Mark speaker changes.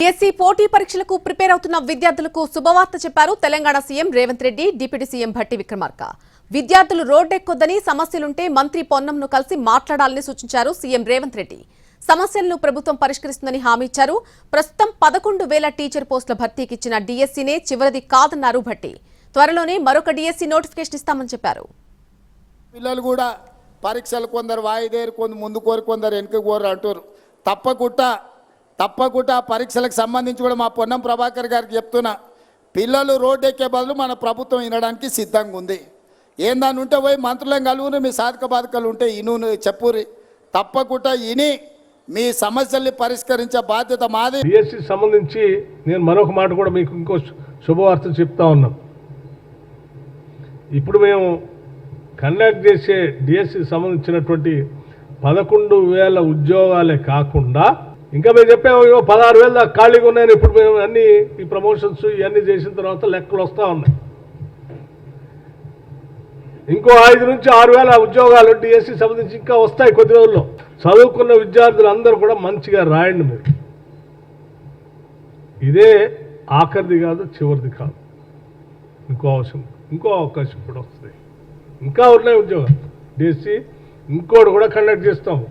Speaker 1: DSC పోటీ పరీక్షలకు prepare అవుతున్న విద్యార్థులకు శుభవార్త చెప్పారు Telangana CM Revanth Reddy, deputy CM Bhatti Vikramarka. విద్యార్థులు రోడ్డెక్కొద్దని, సమస్యలుంటే మంత్రి పొన్నంను కలిసి మాట్లాడాలని సూచించారు సీఎం రేవంత్ రెడ్డి. సమస్యలను ప్రభుత్వం పరిష్కరిస్తుందని హామీ ఇచ్చారు. ప్రస్తుతం 11,000 టీచర్ పోస్టుల భర్తీకి ఇచ్చిన డిఎస్సీనే చివరిది కాదన్నారు భట్టి. త్వరలోనే మరొక డిఎస్సీ నోటిఫికేషన్ ఇస్తామని చెప్పారు.
Speaker 2: పిల్లలు కూడా పరీక్షలు కొందరు వాయిదేరు, కొందరు ముందు కోరి, కొందరు వెనుక కోరు అంటారు. తప్పకుండా పరీక్షలకు సంబంధించి కూడా మా పొన్నం ప్రభాకర్ గారికి చెప్తున్నా, పిల్లలు రోడ్డు ఎక్కే బదులు మన ప్రభుత్వం వినడానికి సిద్ధంగా ఉంది. ఏందాన్ని ఉంటే పోయి మంత్రులను కలుగుని, మీ సాధక బాధకాలు ఉంటే ఇను చెప్పురి, తప్పకుండా ఇని మీ సమస్యల్ని పరిష్కరించే బాధ్యత మాది.
Speaker 3: డిఎస్సి సంబంధించి నేను మరొక మాట కూడా మీకు ఇంకో శుభవార్త చెప్తా ఉన్నాం. ఇప్పుడు మేము కండక్ట్ చేసే డిఎస్సికి సంబంధించినటువంటి 11,000 ఉద్యోగాలే కాకుండా ఇంకా మేము చెప్పాము 16,000 దాకా ఖాళీగా ఉన్నాయని. ఇప్పుడు మేము అన్ని ఈ ప్రమోషన్స్ ఇవన్నీ చేసిన తర్వాత లెక్కలు వస్తూ ఉన్నాయి. ఇంకో 5,000 నుంచి 6,000 ఉద్యోగాలు డిఎస్సి సంబంధించి ఇంకా వస్తాయి కొద్ది రోజుల్లో. చదువుకున్న విద్యార్థులందరూ కూడా మంచిగా రాయండి. మీరు ఇదే ఆఖరిది కాదు, చివరిది కాదు. ఇంకో అవకాశం కూడా వస్తుంది. ఇంకా ఉన్నాయి ఉద్యోగాలు. డిఎస్సి ఇంకోటి కూడా కండక్ట్ చేస్తాము.